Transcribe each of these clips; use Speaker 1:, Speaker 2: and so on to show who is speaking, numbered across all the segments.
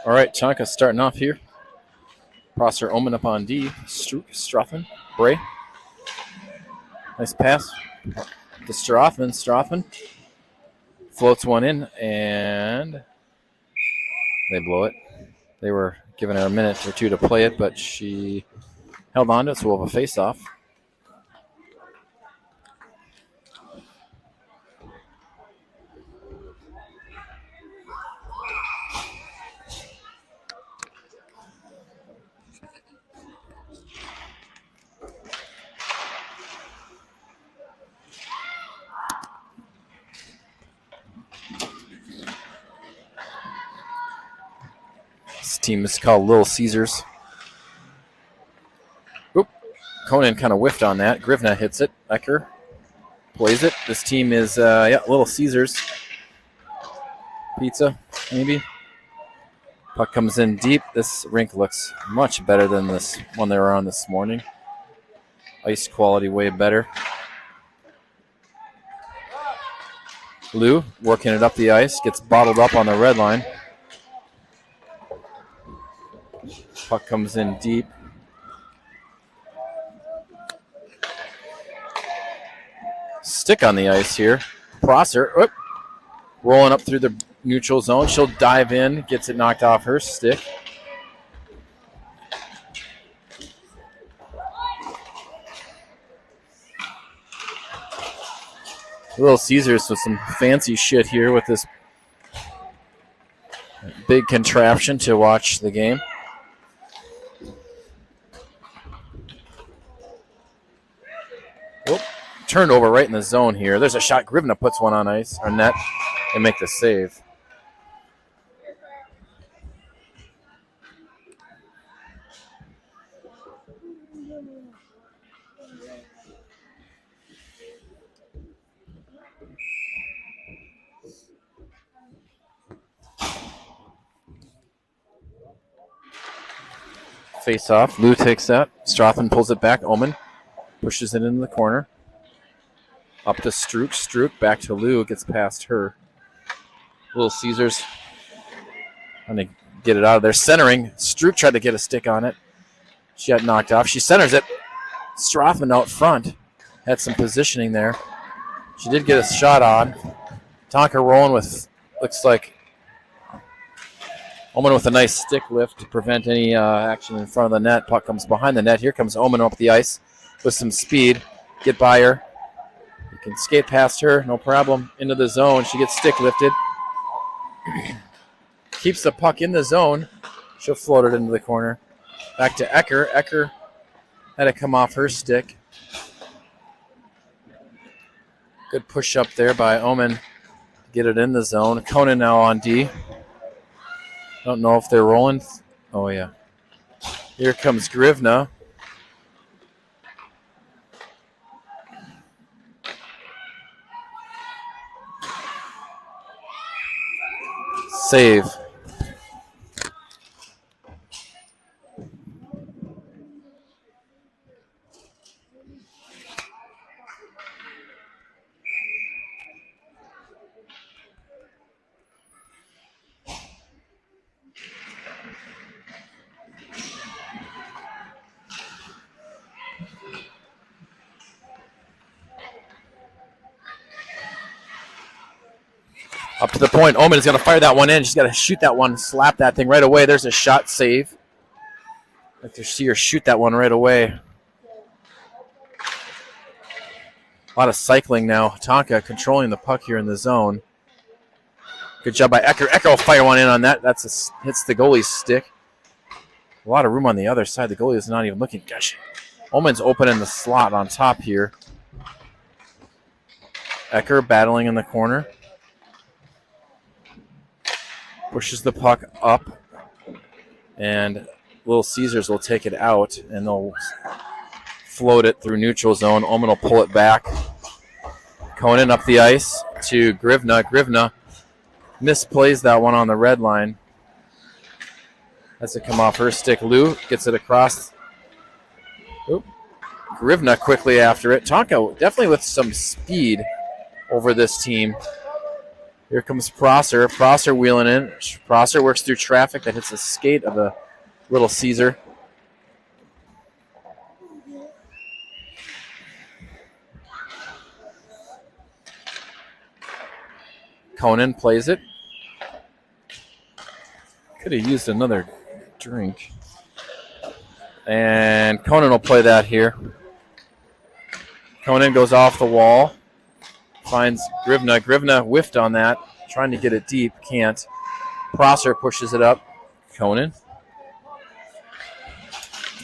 Speaker 1: All right, Tonka starting off here. Prosser Omen up on D. Strothman. Bray. Nice pass to Strothman. Strothman floats one in, and they blow it. They were giving her a minute or two to play it, but she held on to it, so we'll have a face-off. This team is called Little Caesars. Oop. Conan kind of whiffed on that. Grivna hits it. Ecker plays it. This team is, Little Caesars. Pizza, maybe. Puck comes in deep. This rink looks much better than this one they were on this morning. Ice quality way better. Lou working it up the ice. Gets bottled up on the red line. Puck comes in deep. Stick on the ice here. Prosser, rolling up through the neutral zone. She'll dive in, gets it knocked off her stick. Little Caesars with some fancy shit here with this big contraption to watch the game. Turned over right in the zone here. There's a shot. Grivna puts one on ice or net and make the save. Face off. Lou takes that. Strothman pulls it back. Omen pushes it into the corner. Up to Strook. Strook back to Lou. Gets past her. Little Caesars trying to get it out of there. Centering. Strook tried to get a stick on it. She got knocked off. She centers it. Strothman out front. Had some positioning there. She did get a shot on. Tonka rolling with, looks like, Omen with a nice stick lift to prevent any action in front of the net. Puck comes behind the net. Here comes Omen up the ice with some speed. Get by her. You can skate past her, no problem. Into the zone. She gets stick lifted. Keeps the puck in the zone. She'll float it into the corner. Back to Ecker. Ecker had to come off her stick. Good push up there by Omen to get it in the zone. Conan now on D. Don't know if they're rolling. Oh, yeah. Here comes Grivna. Save. Up to the point. Omen has got to fire that one in. She's got to shoot that one, slap that thing right away. There's a shot save. I'd like to see her shoot that one right away. A lot of cycling now. Tonka controlling the puck here in the zone. Good job by Ecker. Ecker will fire one in on that. Hits the goalie's stick. A lot of room on the other side. The goalie is not even looking. Gosh. Omen's open in the slot on top here. Ecker battling in the corner. Pushes the puck up, and Little Caesars will take it out, and they'll float it through neutral zone. Omen will pull it back. Conan up the ice to Grivna. Grivna misplays that one on the red line. Has to come off her stick. Lou gets it across. Oop. Grivna quickly after it. Tonka definitely with some speed over this team. Here comes Prosser. Prosser wheeling in. Prosser works through traffic that hits the skate of the Little Caesar. Conan plays it. Could have used another drink. And Conan will play that here. Conan goes off the wall. Finds Grivna. Grivna whiffed on that. Trying to get it deep. Can't. Prosser pushes it up. Conan.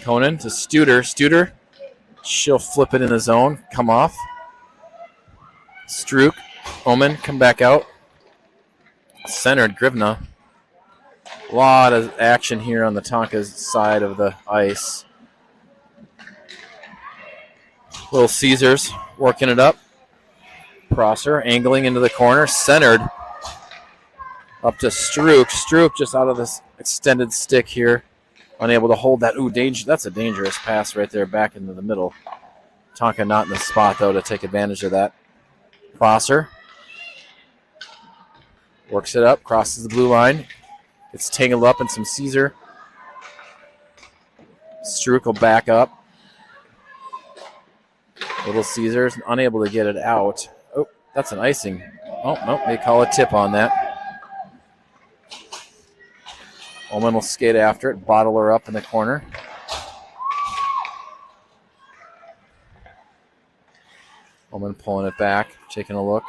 Speaker 1: Conan to Studer. Studer. She'll flip it in the zone. Come off. Strook. Omen. Come back out. Centered. Grivna. A lot of action here on the Tonka's side of the ice. Little Caesars working it up. Prosser angling into the corner. Centered. Up to Strook. Strook just out of this extended stick here. Unable to hold that. Ooh, danger. That's a dangerous pass right there back into the middle. Tonka not in the spot, though, to take advantage of that. Prosser. Works it up. Crosses the blue line. Gets tangled up in some Caesar. Strook will back up. Little Caesars unable to get it out. Oh, that's an icing. Oh, no, they call a tip on that. Omen will skate after it, bottle her up in the corner. Omen pulling it back, taking a look.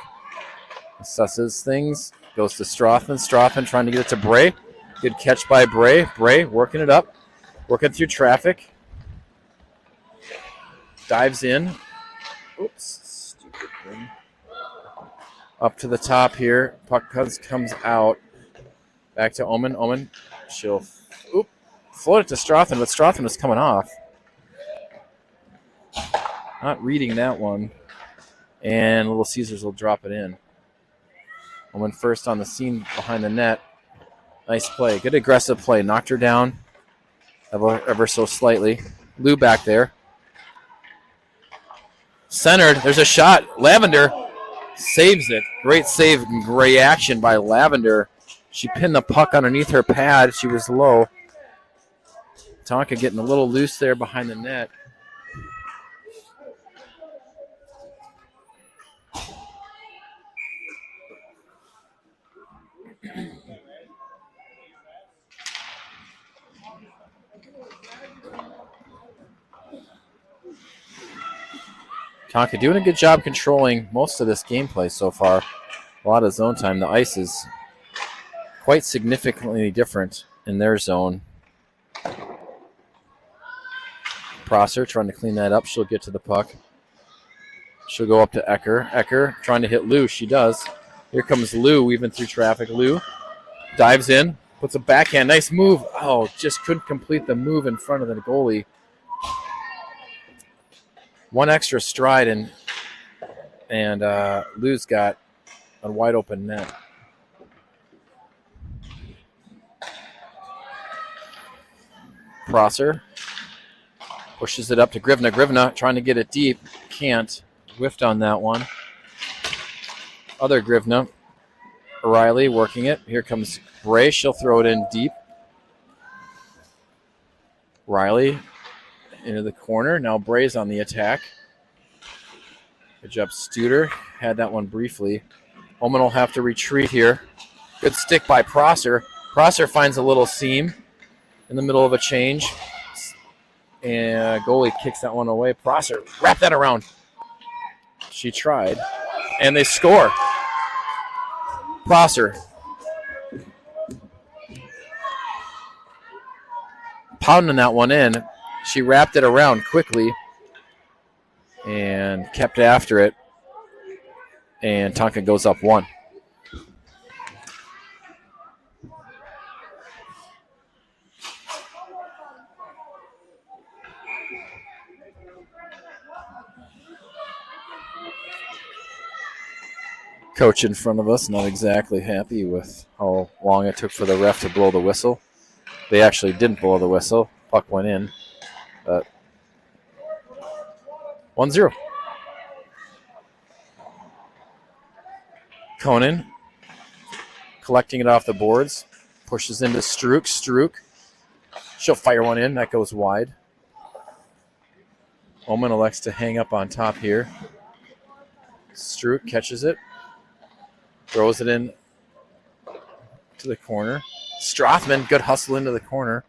Speaker 1: Assesses things, goes to Strothan. Strothan trying to get it to Bray. Good catch by Bray. Bray working it up, working through traffic. Dives in. Oops, stupid thing. Up to the top here. Puck comes out. Back to Omen. Omen, she'll float it to Strothan, but Strothan is coming off. Not reading that one. And Little Caesars will drop it in. Omen first on the scene behind the net. Nice play. Good aggressive play. Knocked her down ever so slightly. Lou back there. Centered. There's a shot. Lavender saves it. Great save and great action by Lavender. She pinned the puck underneath her pad. She was low. Tonka getting a little loose there behind the net. Tonka doing a good job controlling most of this gameplay so far. A lot of zone time. The ice is quite significantly different in their zone. Prosser trying to clean that up. She'll get to the puck. She'll go up to Ecker. Ecker trying to hit Lou. She does. Here comes Lou weaving through traffic. Lou dives in, puts a backhand. Nice move. Oh, just couldn't complete the move in front of the goalie. One extra stride, and Lou's got a wide open net. Prosser pushes it up to Grivna. Grivna trying to get it deep. Can't. Whiffed on that one. Other Grivna. O'Reilly working it. Here comes Bray. She'll throw it in deep. Riley into the corner. Now Bray's on the attack. Good job, Studer. Had that one briefly. Omen will have to retreat here. Good stick by Prosser. Prosser finds a little seam in the middle of a change. And goalie kicks that one away. Prosser, wrap that around. She tried. And they score. Prosser. Pounding that one in. She wrapped it around quickly and kept after it. And Tonka goes up 1. Coach in front of us not exactly happy with how long it took for the ref to blow the whistle. They actually didn't blow the whistle. Puck went in. But 1-0. Conan collecting it off the boards. Pushes into Struk. Struk. She'll fire one in. That goes wide. Oman elects to hang up on top here. Struk catches it. Throws it in to the corner. Strothman, good hustle into the corner.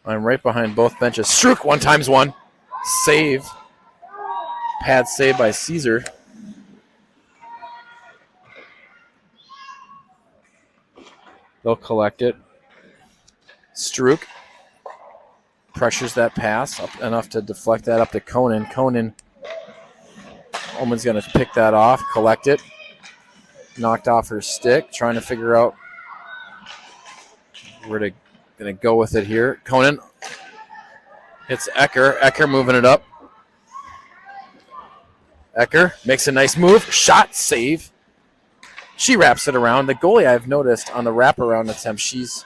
Speaker 1: I'm right behind both benches. Struk, 1x1. Save. Pad save by Caesar. They'll collect it. Struk pressures that pass up enough to deflect that up to Conan. Conan, Oman's going to pick that off, collect it. Knocked off her stick, trying to figure out where to going to go with it here. Conan hits Ecker. Ecker moving it up. Ecker makes a nice move. Shot, save. She wraps it around. The goalie, I've noticed on the wraparound attempt, she's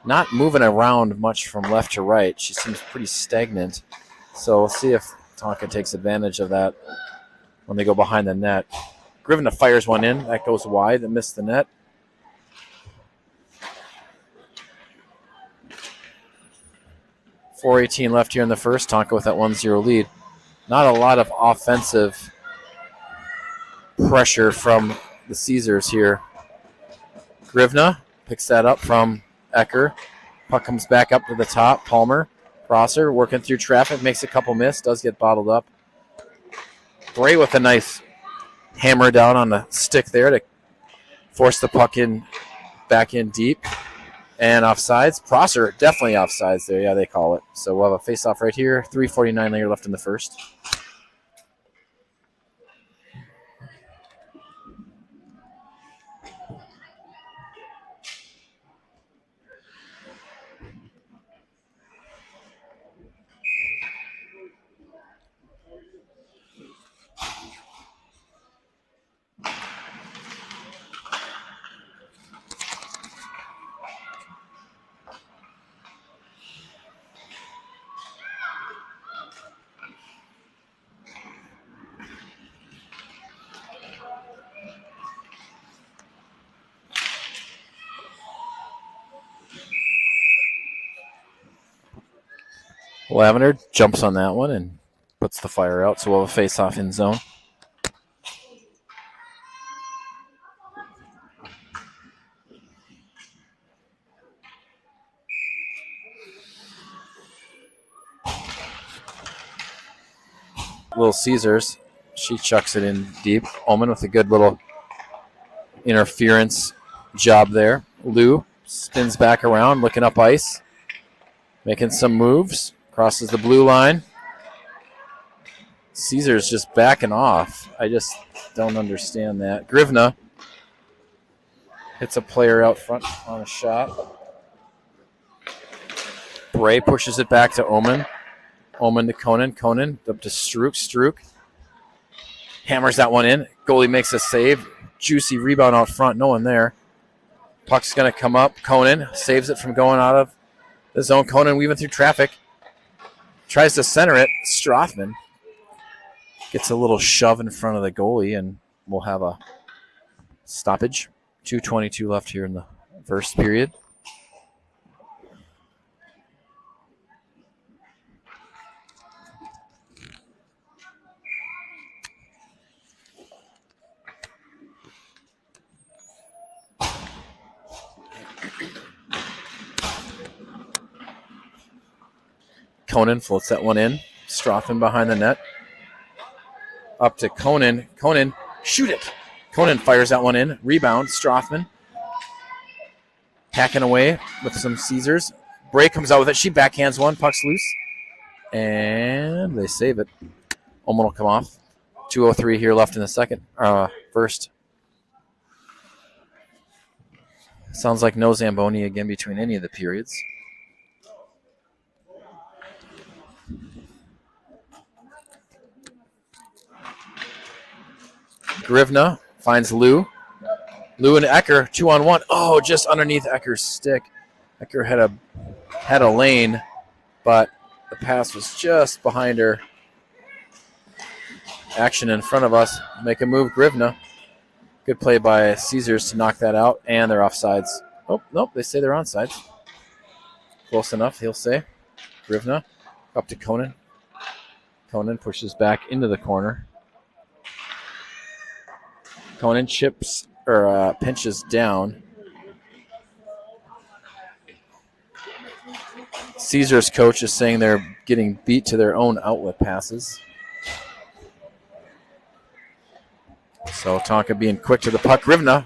Speaker 1: not moving around much from left to right. She seems pretty stagnant. So we'll see if Tonka takes advantage of that when they go behind the net. Grivna fires one in. That goes wide. That missed the net. .418 left here in the first. Tonka with that 1-0 lead. Not a lot of offensive pressure from the Caesars here. Grivna picks that up from Ecker. Puck comes back up to the top. Palmer, Prosser working through traffic, makes a couple miss, does get bottled up. Bray with a nice hammer down on the stick there to force the puck in, back in deep. And offsides. Prosser definitely offsides there. Yeah, they call it. So we'll have a face-off right here. 3:49 later left in the first. Lavender jumps on that one and puts the fire out, so we'll have a face-off in zone. Little Caesars, she chucks it in deep. Omen with a good little interference job there. Lou spins back around, looking up ice, making some moves. Crosses the blue line. Caesar's just backing off. I just don't understand that. Grivna hits a player out front on a shot. Bray pushes it back to Omen. Omen to Conan. Conan up to Struk. Struk hammers that one in. Goalie makes a save. Juicy rebound out front. No one there. Puck's going to come up. Conan saves it from going out of the zone. Conan weaving through traffic. Tries to center it. Strothman gets a little shove in front of the goalie, and we'll have a stoppage. 2:22 left here in the first period. Conan floats that one in. Strothman behind the net. Up to Conan. Conan, shoot it. Conan fires that one in. Rebound. Strothman hacking away with some Caesars. Bray comes out with it. She backhands one. Puck's loose. And they save it. Omen will come off. 2:03 here left in the first. Sounds like no Zamboni again between any of the periods. Grivna finds Lou. Lou and Ecker, 2-on-1. Oh, just underneath Ecker's stick. Ecker had a lane, but the pass was just behind her. Action in front of us. Make a move, Grivna. Good play by Caesars to knock that out, and they're offsides. Oh, nope, they say they're onside. Close enough, he'll say. Grivna up to Conan. Conan pushes back into the corner. Conan pinches down. Caesar's coach is saying they're getting beat to their own outlet passes. So Tonka being quick to the puck. Grivna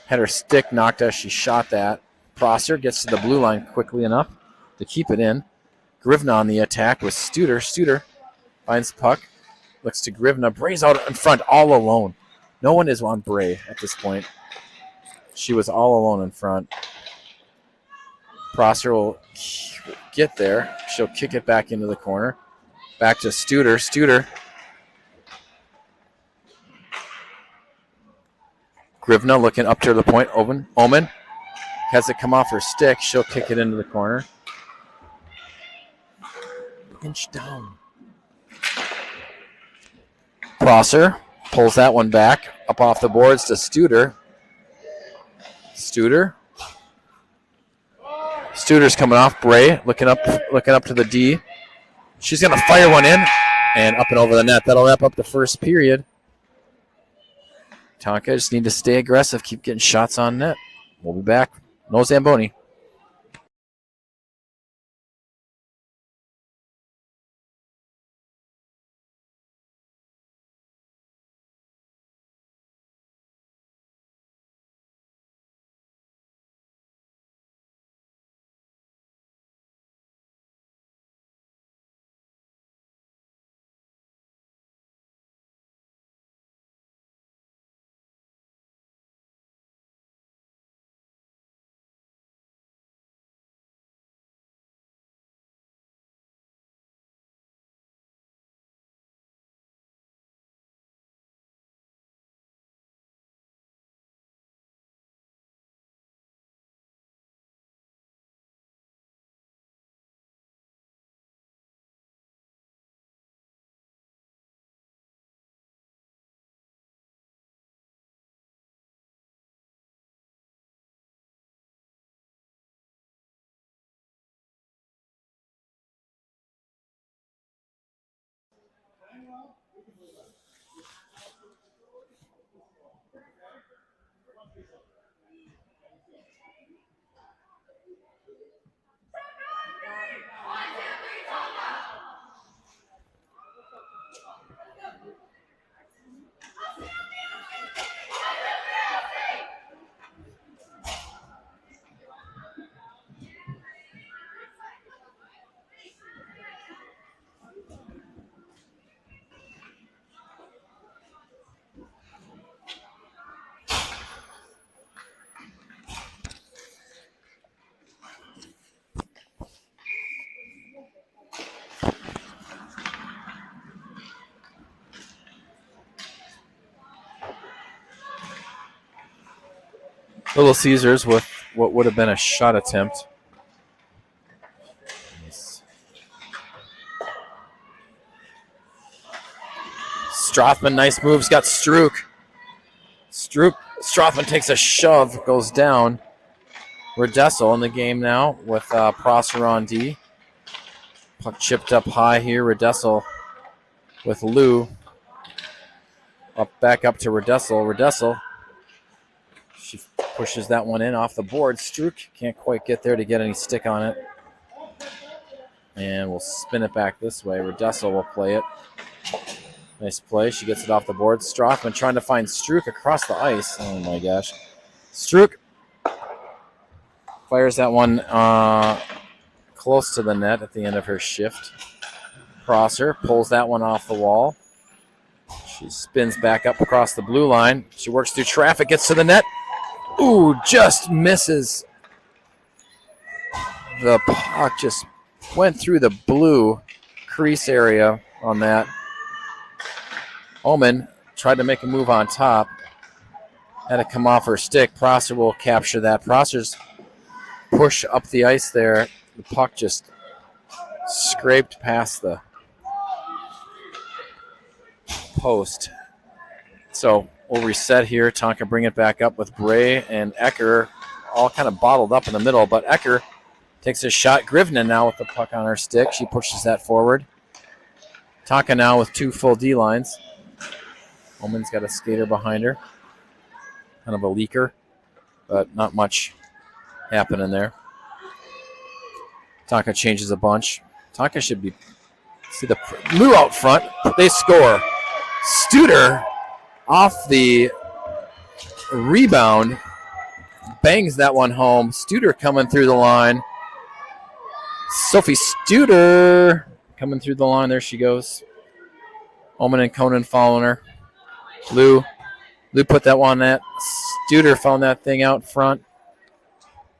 Speaker 1: had her stick knocked as she shot that. Prosser gets to the blue line quickly enough to keep it in. Grivna on the attack with Studer. Studer finds the puck. Looks to Grivna. Bray's out in front all alone. No one is on Bray at this point. She was all alone in front. Prosser will get there. She'll kick it back into the corner. Back to Studer. Studer. Grivna looking up to the point. Omen has it come off her stick. She'll kick it into the corner. Inch down. Prosser pulls that one back. Up off the boards to Studer. Studer's coming off. Bray looking up to the D. She's going to fire one in and up and over the net. That'll wrap up the first period. Tonka just need to stay aggressive, keep getting shots on net. We'll be back. No Zamboni. Little Caesars with what would have been a shot attempt. Strothman, nice moves, got Strouk. Strothman takes a shove, goes down. Redessel in the game now with Prosser on D. Puck chipped up high here. Redessel with Lou. Back up to Redessel. Redessel. She pushes that one in off the board. Strouk can't quite get there to get any stick on it. And we'll spin it back this way. Redessel will play it. Nice play. She gets it off the board. Strothman trying to find Strouk across the ice. Oh, my gosh. Strouk fires that one close to the net at the end of her shift. Prosser pulls that one off the wall. She spins back up across the blue line. She works through traffic, gets to the net. Ooh, just misses. The puck just went through the blue crease area on that. Omen tried to make a move on top. Had to come off her stick. Prosser will capture that. Prosser's push up the ice there. The puck just scraped past the post. So We'll reset here. Tonka bring it back up with Bray and Ecker all kind of bottled up in the middle, but Ecker takes a shot. Grivna now with the puck on her stick. She pushes that forward. Tonka now with 2 full D lines. Omen's got a skater behind her. Kind of a leaker, but not much happening there. Tonka changes a bunch. Tonka should be... See the Lou out front. They score. Studer off the rebound. Bangs that one home. Studer coming through the line. Sophie Studer coming through the line. There she goes. Omen and Conan following her. Lou put that one net. Studer found that thing out front.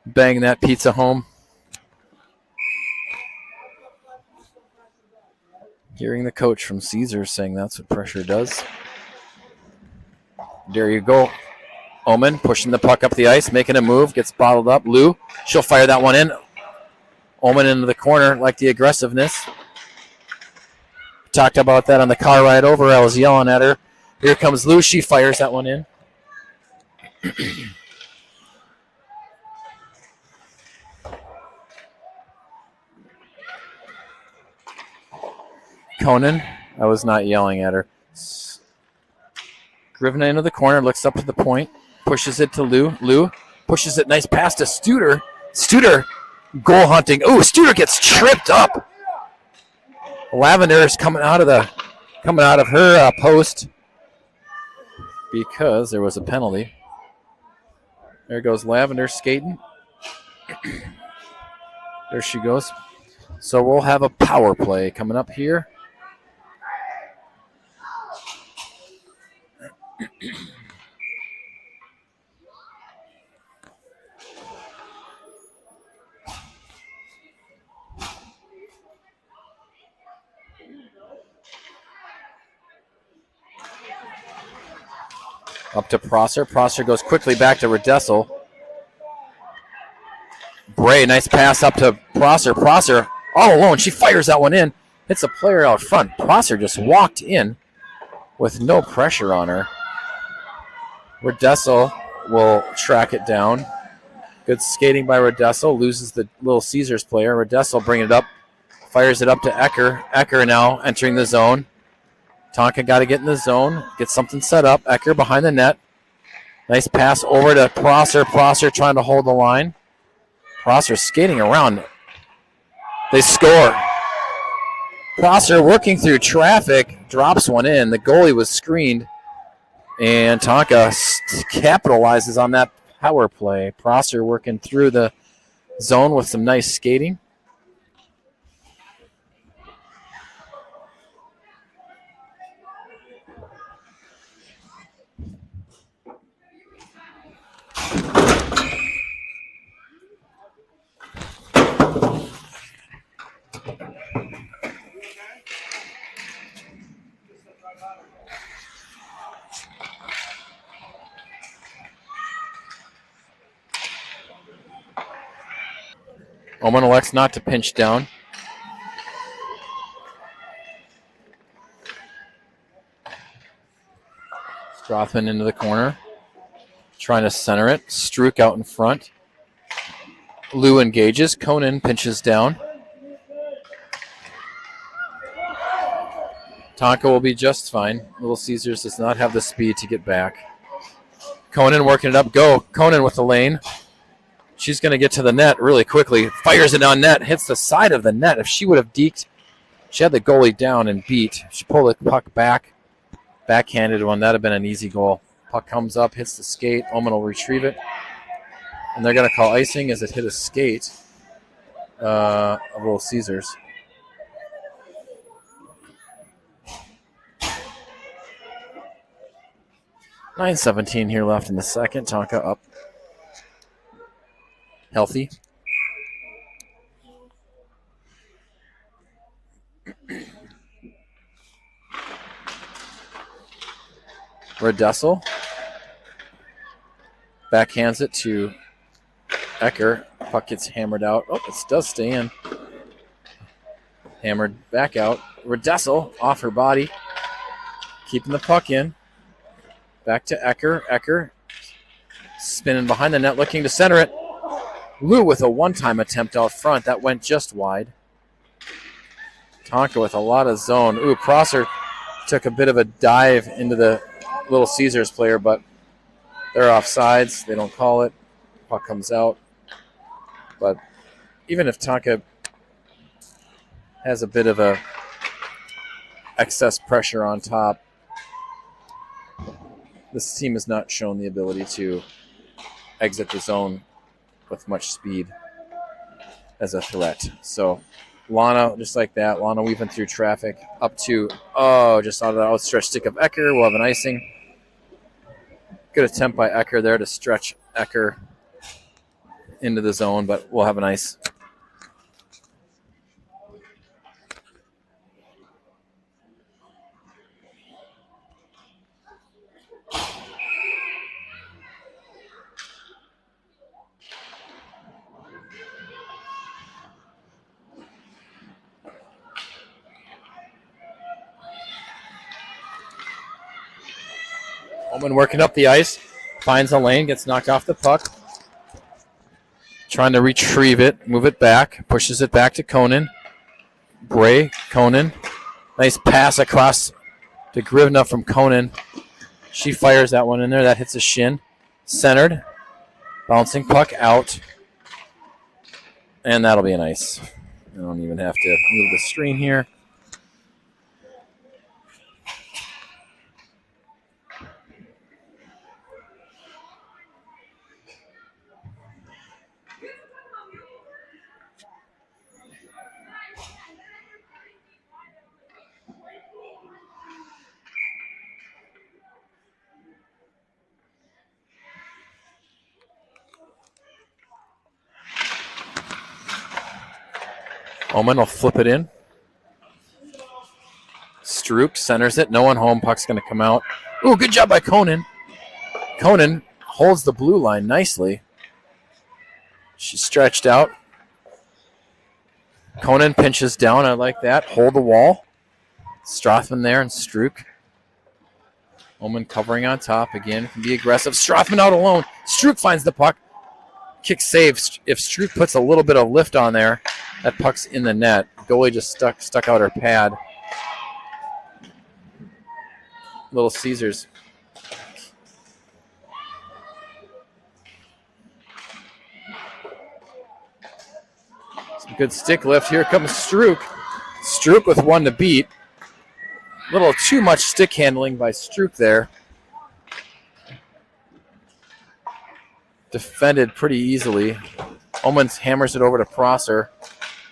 Speaker 1: Bang that pizza home. Hearing the coach from Caesars saying that's what pressure does. There you go. Omen pushing the puck up the ice, making a move, gets bottled up. Lou, she'll fire that one in. Omen into the corner, like the aggressiveness. Talked about that on the car ride over. I was yelling at her. Here comes Lou. She fires that one in. Conan, I was not yelling at her. Grivna into the corner, looks up to the point, pushes it to Lou. Lou pushes it, nice pass to Studer. Studer goal hunting. Oh, Studer gets tripped up. Lavender is coming out of her post because there was a penalty. There goes Lavender skating. There she goes. So we'll have a power play coming up here. Up to Prosser. Prosser goes quickly back to Redessel. Bray, nice pass up to Prosser. Prosser all alone. She fires that one in. Hits a player out front. Prosser just walked in with no pressure on her. Redessel will track it down. Good skating by Redessel. Loses the Little Caesars player. Redessel bring it up. Fires it up to Ecker. Ecker now entering the zone. Tonka got to get in the zone. Get something set up. Ecker behind the net. Nice pass over to Prosser. Prosser trying to hold the line. Prosser skating around. They score. Prosser working through traffic. Drops one in. The goalie was screened. And Tonka capitalizes on that power play. Prosser working through the zone with some nice skating. Omen elects not to pinch down. Strothman into the corner. Trying to center it. Struck out in front. Lou engages. Conan pinches down. Tonka will be just fine. Little Caesars does not have the speed to get back. Conan working it up. Go. Conan with the lane. She's going to get to the net really quickly. Fires it on net. Hits the side of the net. If she would have deked, she had the goalie down and beat. She pulled the puck back. Backhanded one. That would have been an easy goal. Puck comes up, hits the skate. Omen will retrieve it. And they're going to call icing as it hit a skate of Little Caesars. .9:17 here left in the second. Tonka up. Healthy. Redessel backhands it to Ecker. Puck gets hammered out. Oh, it does stay in. Hammered back out. Redessel off her body. Keeping the puck in. Back to Ecker. Ecker spinning behind the net, looking to center it. Lou with a one-time attempt out front. That went just wide. Tonka with a lot of zone. Ooh, Prosser took a bit of a dive into the Little Caesars player, but they're offsides. They don't call it. Puck comes out. But even if Tonka has a bit of a excess pressure on top, this team has not shown the ability to exit the zone with much speed as a threat. So Lana, just like that, Lana weaving through traffic up to, just out of the outstretched stick of Ecker. We'll have an icing. Good attempt by Ecker there to stretch Ecker into the zone, but we'll have an ice. Oman working up the ice, finds a lane, gets knocked off the puck. Trying to retrieve it, move it back, pushes it back to Conan. Bray, Conan. Nice pass across to Grivna from Conan. She fires that one in there. That hits a shin. Centered. Bouncing puck out. And that'll be an ice. I don't even have to move the screen here. Oman will flip it in. Strook centers it. No one home. Puck's going to come out. Ooh, good job by Conan. Conan holds the blue line nicely. She's stretched out. Conan pinches down. I like that. Hold the wall. Strothman there and Strook. Oman covering on top again. Can be aggressive. Strothman out alone. Strook finds the puck. Kick saves. If Strook puts a little bit of lift on there, that puck's in the net. Goalie just stuck out her pad. Little Caesars. Some good stick lift. Here comes Strook. Strook with one to beat. A little too much stick handling by Strook there. Defended pretty easily. Oman hammers it over to Prosser.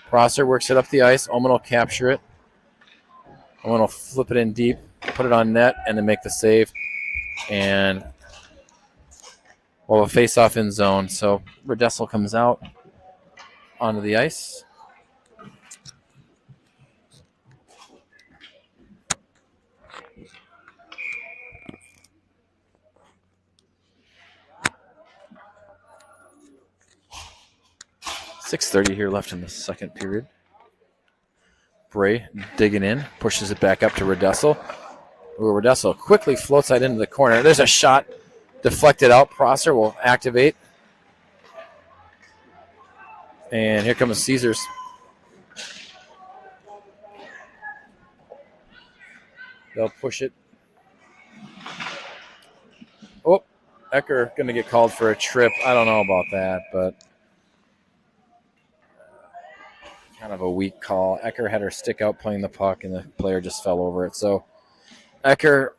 Speaker 1: Prosser works it up the ice. Oman will capture it. Oman will flip it in deep, put it on net, and then make the save. And we'll have a face-off in zone. So Redessel comes out onto the ice. .6:30 here left in the second period. Bray digging in, pushes it back up to Redessel. Redessel quickly floats that into the corner. There's a shot deflected out. Prosser will activate. And here comes Caesars. They'll push it. Oh, Ecker going to get called for a trip. I don't know about that, but kind of a weak call. Ecker had her stick out playing the puck, and the player just fell over it. So Ecker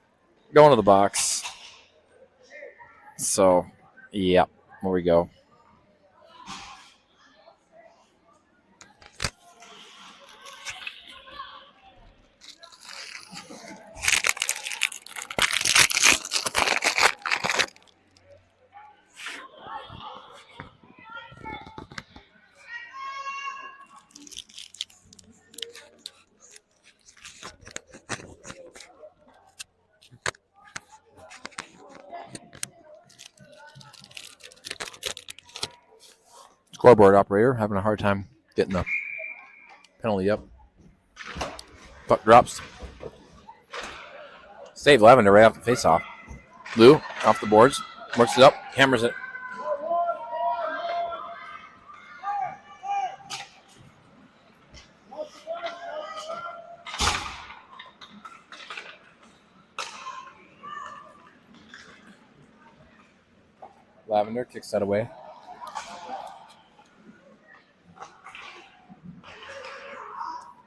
Speaker 1: going to the box. So, yeah, here we go. Scoreboard operator having a hard time getting the penalty up. Puck drops. Save Lavender right off the faceoff. Lou off the boards. Works it up. Hammers it. Lavender kicks that away.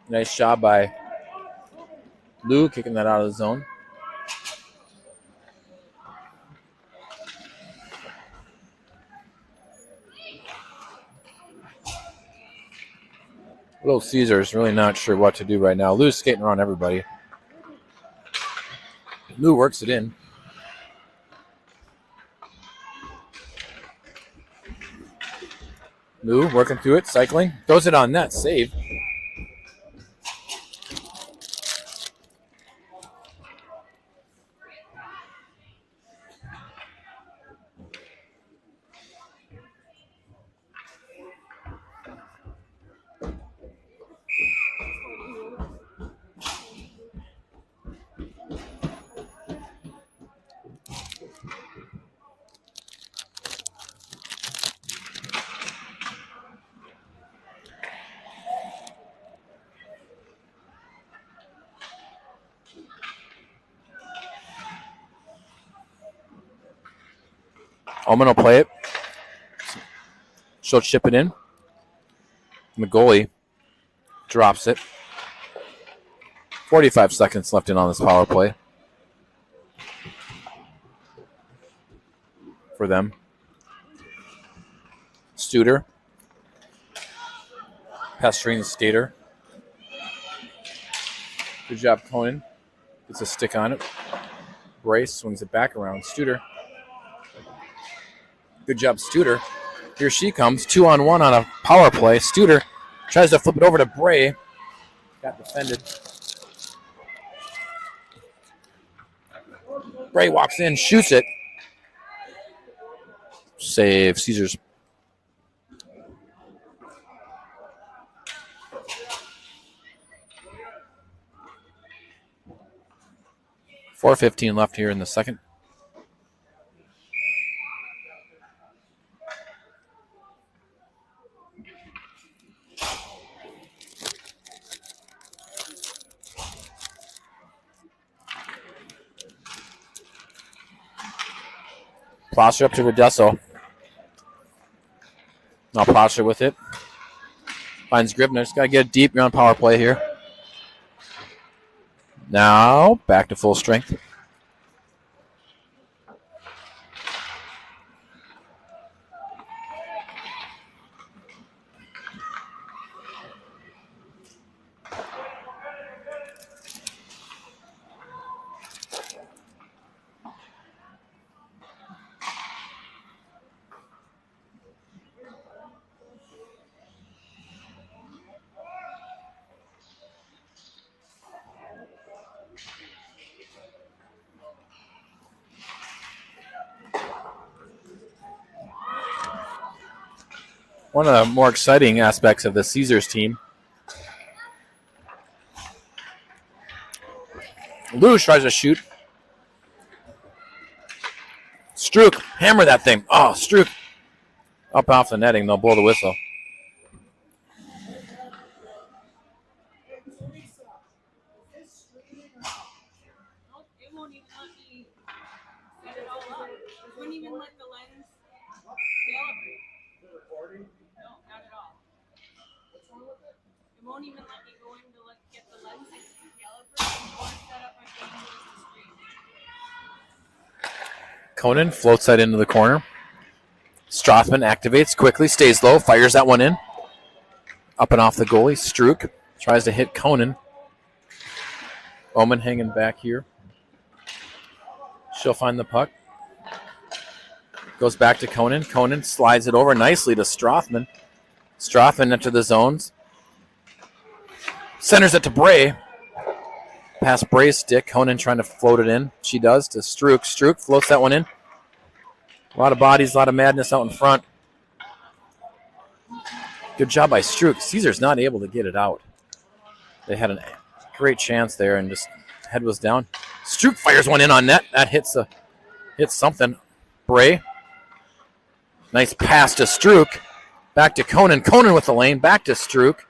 Speaker 1: Nice job by Lou kicking that out of the zone. Little Caesar's really not sure what to do right now. Lou's skating around everybody. Lou works it in. Lou working through it, cycling. Throws it on net. Save. Omen will play it. She'll chip it in. The goalie drops it. 45 seconds left in on this power play for them. Studer pestering the skater. Good job, Conan. Gets a stick on it. Brace swings it back around. Studer. Good job, Studer. Here she comes. 2-on-1 on a power play. Studer tries to flip it over to Bray. Got defended. Bray walks in, shoots it. Save, Caesars. .4:15 left here in the second. Placer up to Redesso. Now Placer with it. Finds Gribner. Just got to get a deep ground power play here. Now back to full strength. One of the more exciting aspects of the Caesars team. Lou tries to shoot. Strook, hammer that thing. Oh, Strook. Up off the netting, they'll blow the whistle. Conan floats that into the corner. Strothman activates quickly, stays low, fires that one in. Up and off the goalie. Strook tries to hit Conan. Omen hanging back here. She'll find the puck. Goes back to Conan. Conan slides it over nicely to Strothman. Strothman into the zones. Centers it to Bray. Past Bray's stick. Conan trying to float it in. She does to Strook. Strook floats that one in. A lot of bodies, a lot of madness out in front. Good job by Strook. Caesar's not able to get it out. They had a great chance there and just head was down. Strook fires one in on net. That hits the hits something. Bray. Nice pass to Strook. Back to Conan. Conan with the lane. Back to Strook.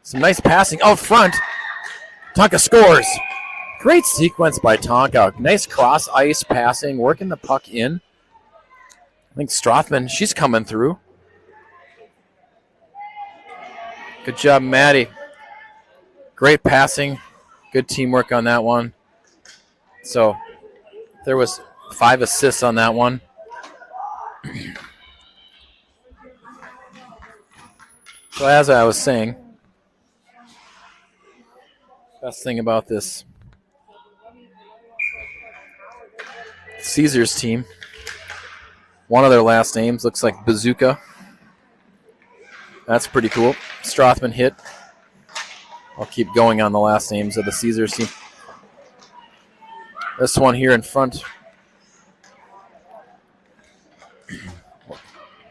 Speaker 1: Some nice passing out front. Tonka scores. Great sequence by Tonka. Nice cross ice passing, working the puck in. I think Strothman, she's coming through. Good job, Maddie. Great passing. Good teamwork on that one. So there was 5 assists on that one. So as I was saying, best thing about this Caesars team, one of their last names looks like Bazooka. That's pretty cool. Strothman hit. I'll keep going on the last names of the Caesars team. This one here in front.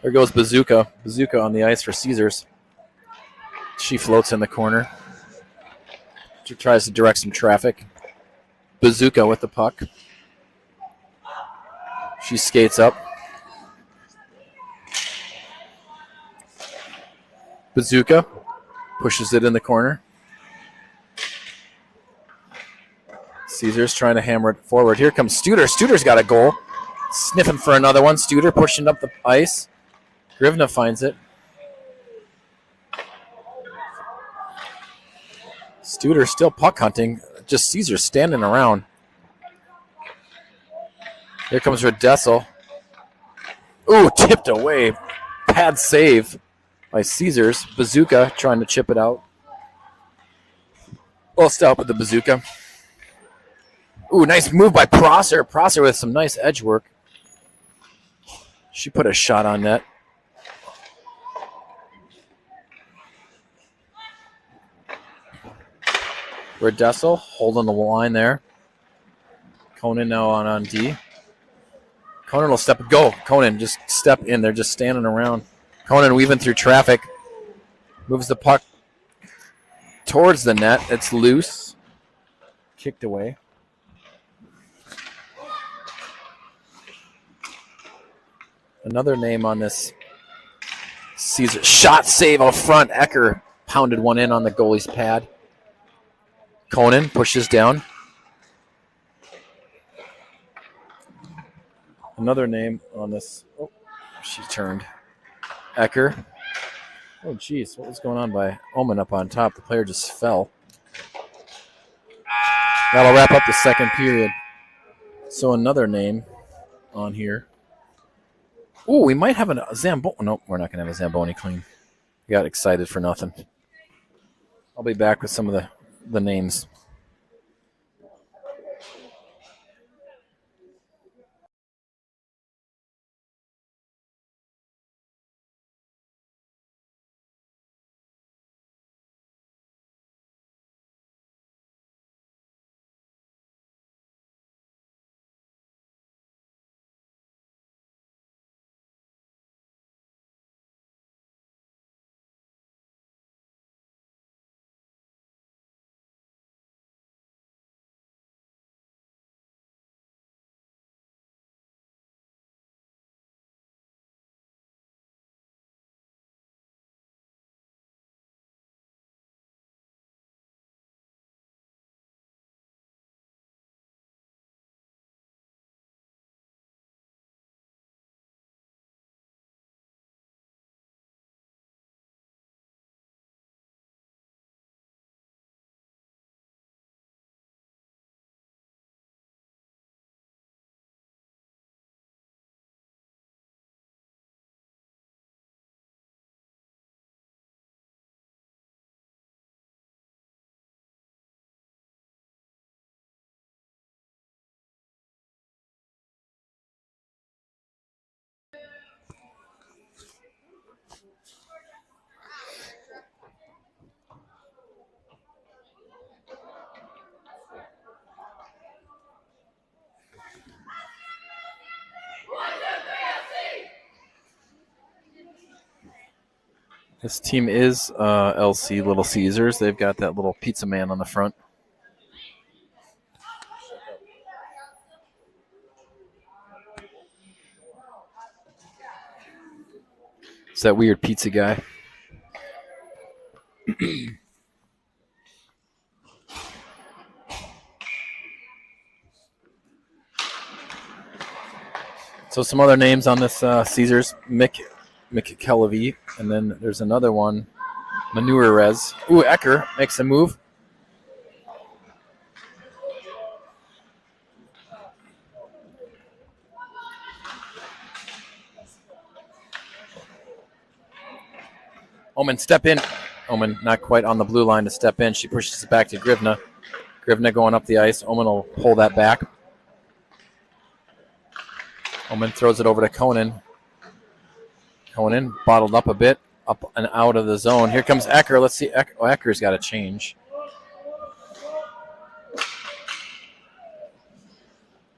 Speaker 1: There goes Bazooka. Bazooka on the ice for Caesars. She floats in the corner. She tries to direct some traffic. Bazooka with the puck. She skates up. Bazooka pushes it in the corner. Caesars trying to hammer it forward. Here comes Studer. Studer's got a goal. Sniffing for another one. Studer pushing up the ice. Grivna finds it. Studer still puck hunting. Just Caesar standing around. Here comes Redessel. Ooh, tipped away. Pad save by Caesars. Bazooka trying to chip it out. We'll stop with the Bazooka. Ooh, nice move by Prosser. Prosser with some nice edge work. She put a shot on net. Redessel holding the line there. Conan now on D. Conan will go. Conan just step in. They're just standing around. Conan weaving through traffic. Moves the puck towards the net. It's loose. Kicked away. Another name on this Caesar. Shot save out front. Ecker pounded one in on the goalie's pad. Conan pushes down. Another name on this. Oh, she turned. Ecker. Oh, geez. What was going on by Omen up on top? The player just fell. That'll wrap up the second period. So another name on here. Oh, we might have a Zamboni. Nope, we're not going to have a Zamboni clean. We got excited for nothing. I'll be back with some of the names. This team is LC Little Caesars. They've got that little pizza man on the front. that weird pizza guy. So some other names on this Caesars. Mick Kellevi, and then there's another one, Manurez. Ooh, Ecker makes a move. Omen, step in. Omen not quite on the blue line to step in. She pushes it back to Grivna. Grivna going up the ice. Omen will pull that back. Omen throws it over to Conan. Conan bottled up a bit, up and out of the zone. Here comes Ecker. Let's see. Ecker's got to change.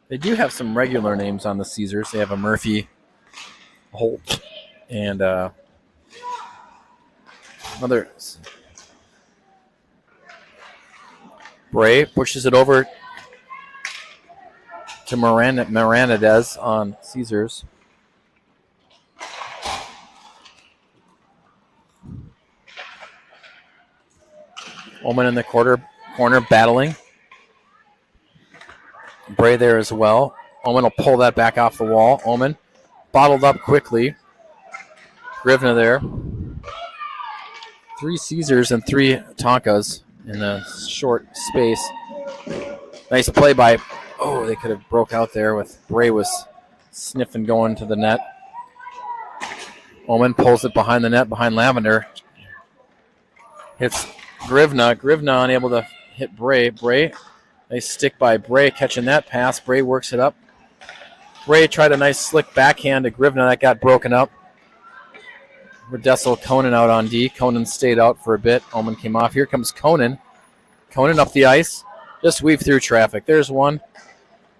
Speaker 1: They do have some regular names on the Caesars. They have a Murphy, Holt, and others. Bray pushes it over to Miranidez on Caesars. Omen in the corner battling. Bray there as well. Omen will pull that back off the wall. Omen bottled up quickly. Grivna there. 3 Caesars and 3 Tonkas in a short space. Nice play by... Oh, they could have broke out there with Bray was sniffing going to the net. Omen pulls it behind the net, behind Lavender. Hits Grivna. Grivna unable to hit Bray. Bray, nice stick by Bray, catching that pass. Bray works it up. Bray tried a nice slick backhand to Grivna. That got broken up. Redessel, Conan out on D. Conan stayed out for a bit. Omen came off. Here comes Conan. Conan up the ice. Just weave through traffic. There's one.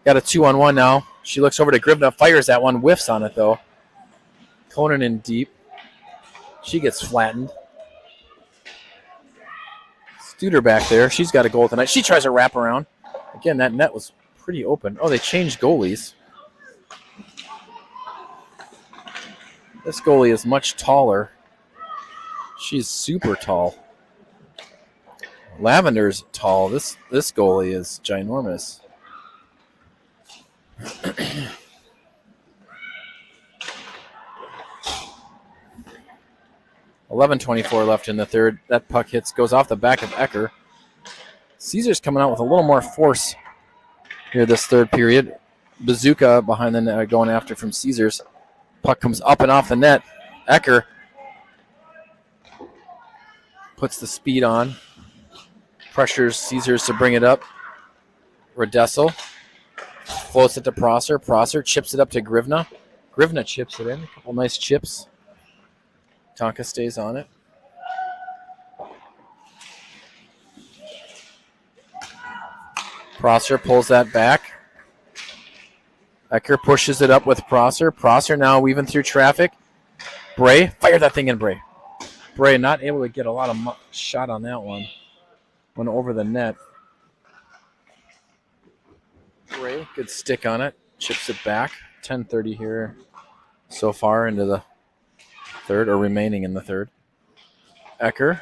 Speaker 1: Got a 2-on-1 now. She looks over to Grivna. Fires that one. Whiffs on it, though. Conan in deep. She gets flattened. Studer back there. She's got a goal tonight. She tries a wraparound. Again, that net was pretty open. Oh, they changed goalies. This goalie is much taller. She's super tall. Lavender's tall. This goalie is ginormous. 11:24 left in the third. That puck goes off the back of Ecker. Caesar's coming out with a little more force here this third period. Bazooka behind the net going after from Caesars. Puck comes up and off the net. Ecker puts the speed on. Pressures Caesars to bring it up. Redessel floats it to Prosser. Prosser chips it up to Grivna. Grivna chips it in. A couple nice chips. Tonka stays on it. Prosser pulls that back. Ecker pushes it up with Prosser. Prosser now weaving through traffic. Bray, fire that thing in, Bray. Bray not able to get a lot of shot on that one. Went over the net. Bray, good stick on it. Chips it back. 10:30 here so far into the third, or remaining in the third. Ecker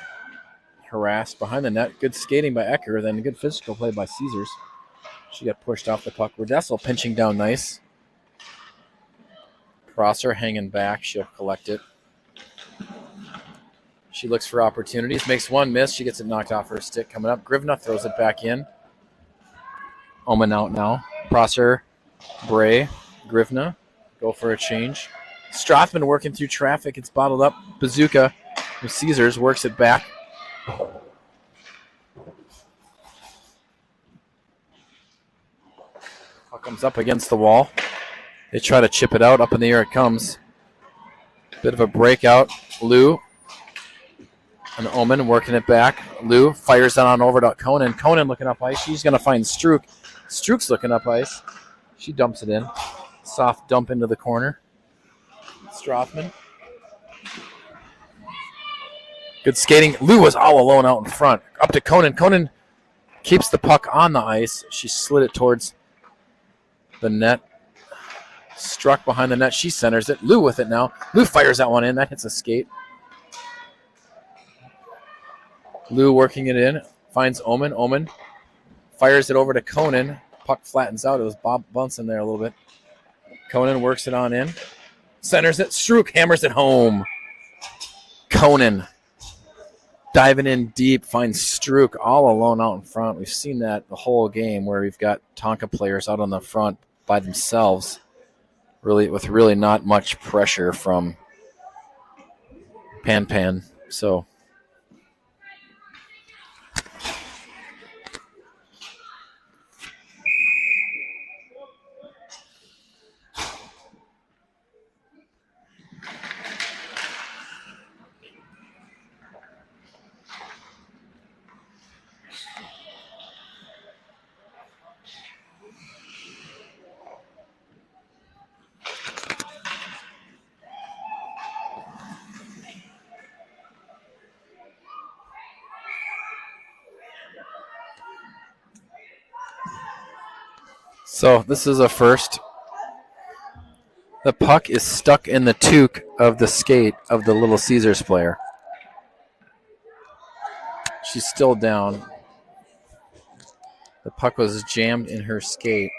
Speaker 1: harassed behind the net. Good skating by Ecker, then good physical play by Caesars. She got pushed off the puck. Redessel pinching down nice. Prosser hanging back. She'll collect it. She looks for opportunities. Makes one miss. She gets it knocked off her stick. Coming up. Grivna throws it back in. Omen out now. Prosser, Bray, Grivna go for a change. Strothman working through traffic. It's bottled up. Bazooka with Caesars works it back. Puck comes up against the wall. They try to chip it out. Up in the air it comes. Bit of a breakout. Lou and Omen working it back. Lou fires that on over to Conan. Conan looking up ice. She's going to find Strook. Strook's looking up ice. She dumps it in. Soft dump into the corner. Strothman. Good skating. Lou was all alone out in front. Up to Conan. Conan keeps the puck on the ice. She slid it towards the net. Struck behind the net. She centers it. Lou with it now. Lou fires that one in. That hits a skate. Lou working it in. Finds Omen. Omen fires it over to Conan. Puck flattens out. It was Bob Bunsen there a little bit. Conan works it on in. Centers it. Strouk hammers it home. Conan diving in deep. Finds Strouk all alone out in front. We've seen that the whole game where we've got Tonka players out on the front by themselves. With really not much pressure from Pan. So this is a first. The puck is stuck in the toque of the skate of the Little Caesars player. She's still down. The puck was jammed in her skate.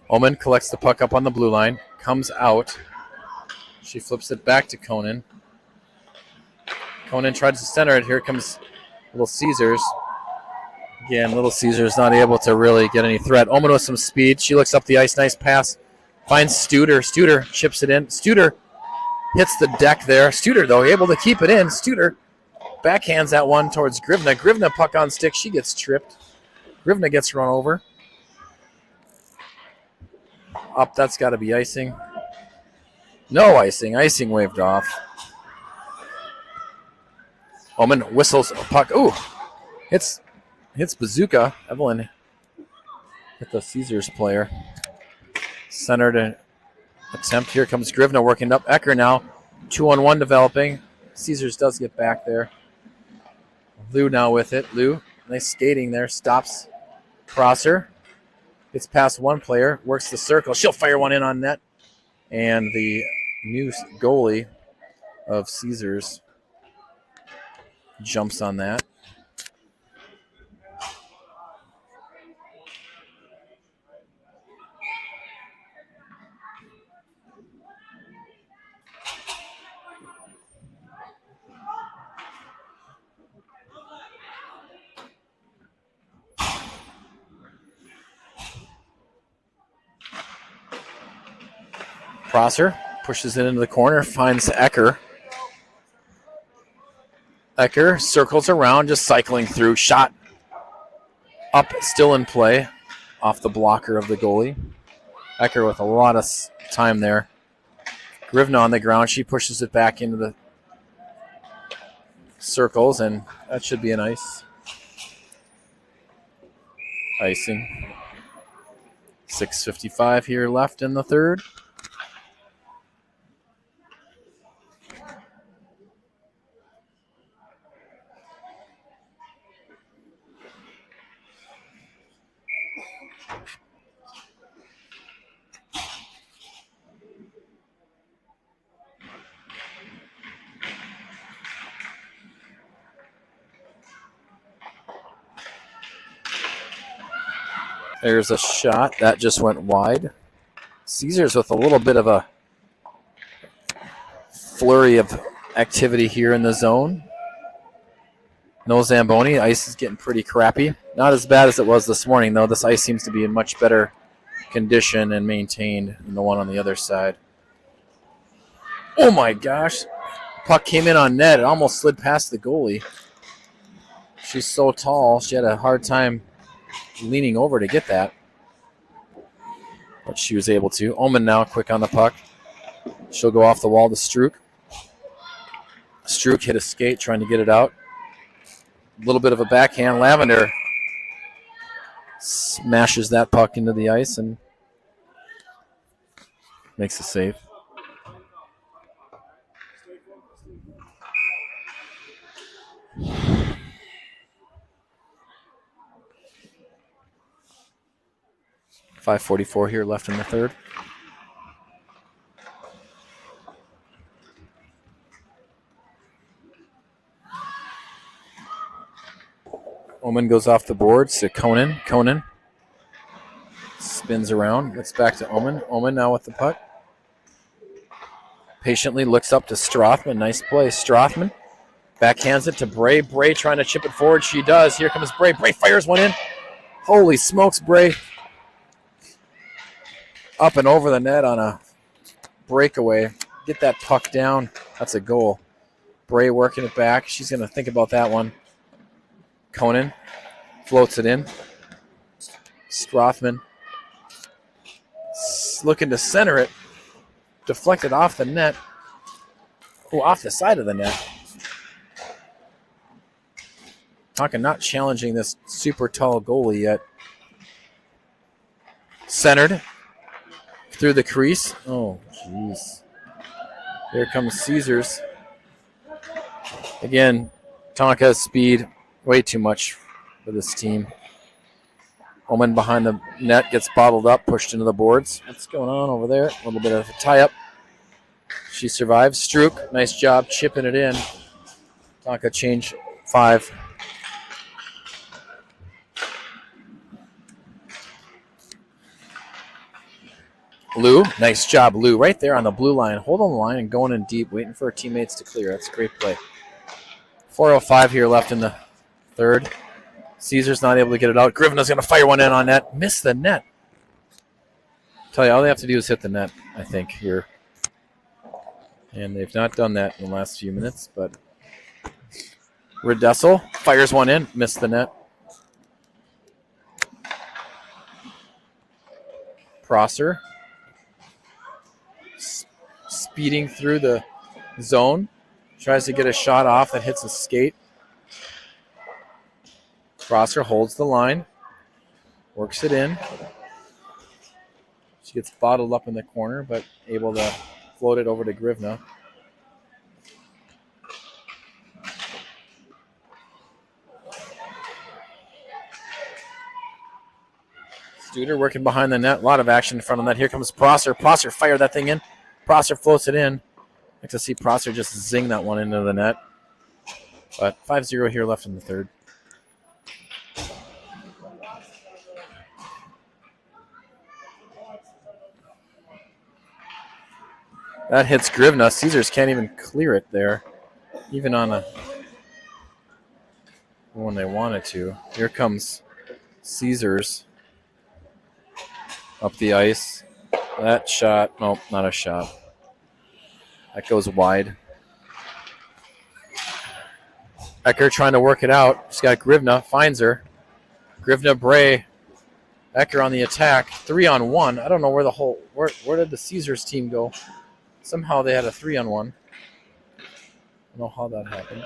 Speaker 1: Omen collects the puck up on the blue line, comes out. She flips it back to Conan. Conan tries to center it. Here comes Little Caesars. Again, Little Caesars not able to really get any threat. Omen with some speed. She looks up the ice. Nice pass. Finds Studer. Studer chips it in. Studer hits the deck there. Studer, though, able to keep it in. Studer backhands that one towards Grivna. Grivna puck on stick. She gets tripped. Grivna gets run over. Up, that's got to be icing. No icing. Icing waved off. Omen whistles a puck. Ooh, hits Bazooka. Evelyn hit the Caesars player. Centered attempt. Here comes Grivna working up. Ecker now. 2-on-1 developing. Caesars does get back there. Lou now with it. Lou, nice skating there. Stops Prosser. Gets past one player. Works the circle. She'll fire one in on net. And the new goalie of Caesars jumps on that. Prosser pushes it into the corner, finds Ecker. Ecker circles around, just cycling through. Shot up, still in play, off the blocker of the goalie. Ecker with a lot of time there. Grivna on the ground. She pushes it back into the circles, and that should be an icing. 6:55 here left in the third. There's a shot. That just went wide. Caesars with a little bit of a flurry of activity here in the zone. No Zamboni. Ice is getting pretty crappy. Not as bad as it was this morning, though. This ice seems to be in much better condition and maintained than the one on the other side. Oh, my gosh. Puck came in on net. It almost slid past the goalie. She's so tall. She had a hard time leaning over to get that. But she was able to. Omen now quick on the puck. She'll go off the wall to Strouk. Strouk hit a skate trying to get it out. A little bit of a backhand. Lavender smashes that puck into the ice and makes a save. .544 here left in the third. Oman goes off the boards to Conan. Conan spins around. Gets back to Oman. Oman now with the puck. Patiently looks up to Strothman. Nice play. Strothman backhands it to Bray. Bray trying to chip it forward. She does. Here comes Bray. Bray fires one in. Holy smokes, Bray. Up and over the net on a breakaway. Get that puck down. That's a goal. Bray working it back. She's going to think about that one. Conan floats it in. Strothman looking to center it. Deflected off the net. Oh, off the side of the net. Talking not challenging this super tall goalie yet. Centered. Through the crease. Oh, jeez. Here comes Caesars. Again, Tonka's speed, way too much for this team. Oman behind the net gets bottled up, pushed into the boards. What's going on over there? A little bit of a tie-up. She survives. Strook, nice job chipping it in. Tonka change 5. Lou, nice job, Lou. Right there on the blue line. Hold on the line and going in deep, waiting for her teammates to clear. That's a great play. 4:05 here left in the third. Caesar's not able to get it out. Grivna's going to fire one in on net. Miss the net. Tell you, all they have to do is hit the net, I think, here. And they've not done that in the last few minutes, but Redessel fires one in. Missed the net. Prosser speeding through the zone. Tries to get a shot off that hits a skate. Prosser holds the line. Works it in. She gets bottled up in the corner, but able to float it over to Grivna. Studer working behind the net. A lot of action in front of that. Here comes Prosser. Prosser fired that thing in. Prosser floats it in. I like to see Prosser just zing that one into the net. But 5-0 here left in the third. That hits Grivna. Caesars can't even clear it there. Even on a when they wanted to. Here comes Caesars up the ice. That shot, nope, not a shot. That goes wide. Ecker trying to work it out. She's got Grivna, finds her. Grivna, Bray, Ecker on the attack. 3-on-1. I don't know where did the Caesars team go? Somehow they had a 3-on-1. I don't know how that happened.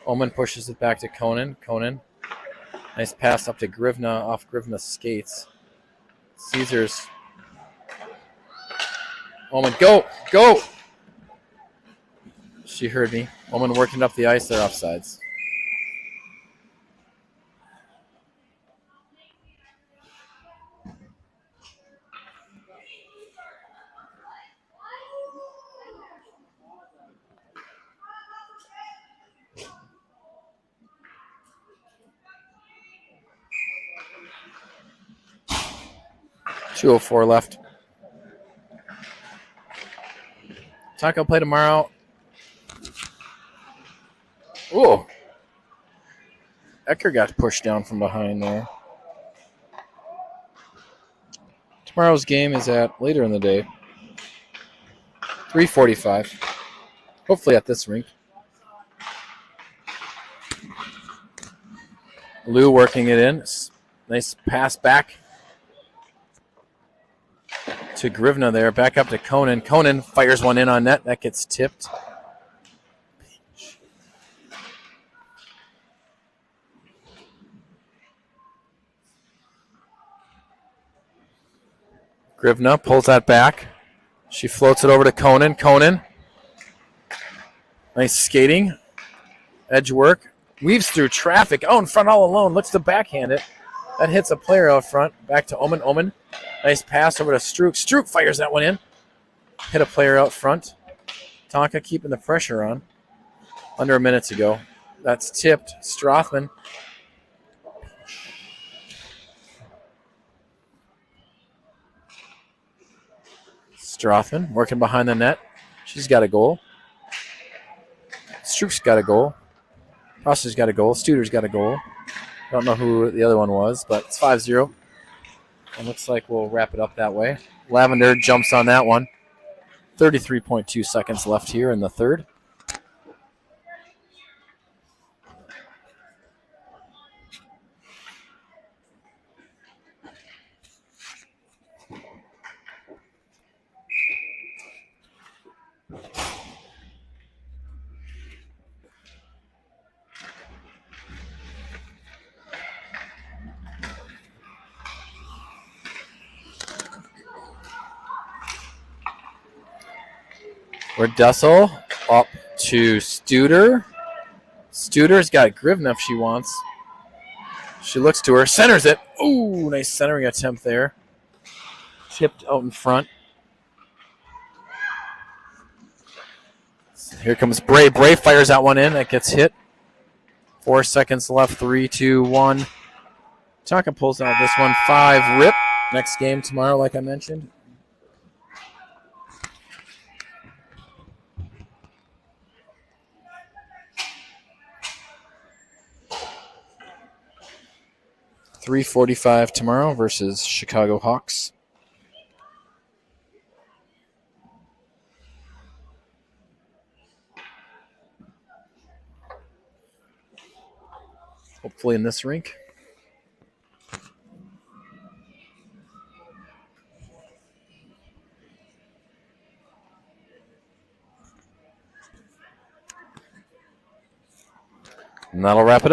Speaker 1: Oman pushes it back to Conan. Conan, nice pass up to Grivna off Grivna's skates. Caesars. Oman, go! She heard me. Oman working up the ice. They're offsides. .204 left. Tonka play tomorrow. Ooh. Ecker got pushed down from behind there. Tomorrow's game is at later in the day. 3:45. Hopefully at this rink. Lou working it in. Nice pass back to Grivna there. Back up to Conan. Conan fires one in on net. That gets tipped. Grivna pulls that back. She floats it over to Conan. Conan. Nice skating. Edge work. Weaves through traffic. Oh, in front all alone. Looks to backhand it. That hits a player out front. Back to Omen. Omen. Nice pass over to Strook. Strook fires that one in. Hit a player out front. Tonka keeping the pressure on. Under a minute to go. That's tipped. Strothman. Strothman working behind the net. She's got a goal. Strook's got a goal. Prosser's got a goal. Studer's got a goal. Don't know who the other one was, but it's 5-0. It looks like we'll wrap it up that way. Lavender jumps on that one. 33.2 seconds left here in the third. We're Dussel up to Studer. Studer's got Grivna if she wants. She looks to her, centers it. Ooh, nice centering attempt there. Tipped out in front. Here comes Bray. Bray fires that one in. That gets hit. 4 seconds left. 3, 2, 1. Tonka pulls out this one. 5 rip. Next game tomorrow, like I mentioned. $3:45 tomorrow versus Chicago Hawks. Hopefully in this rink. And that'll wrap it up.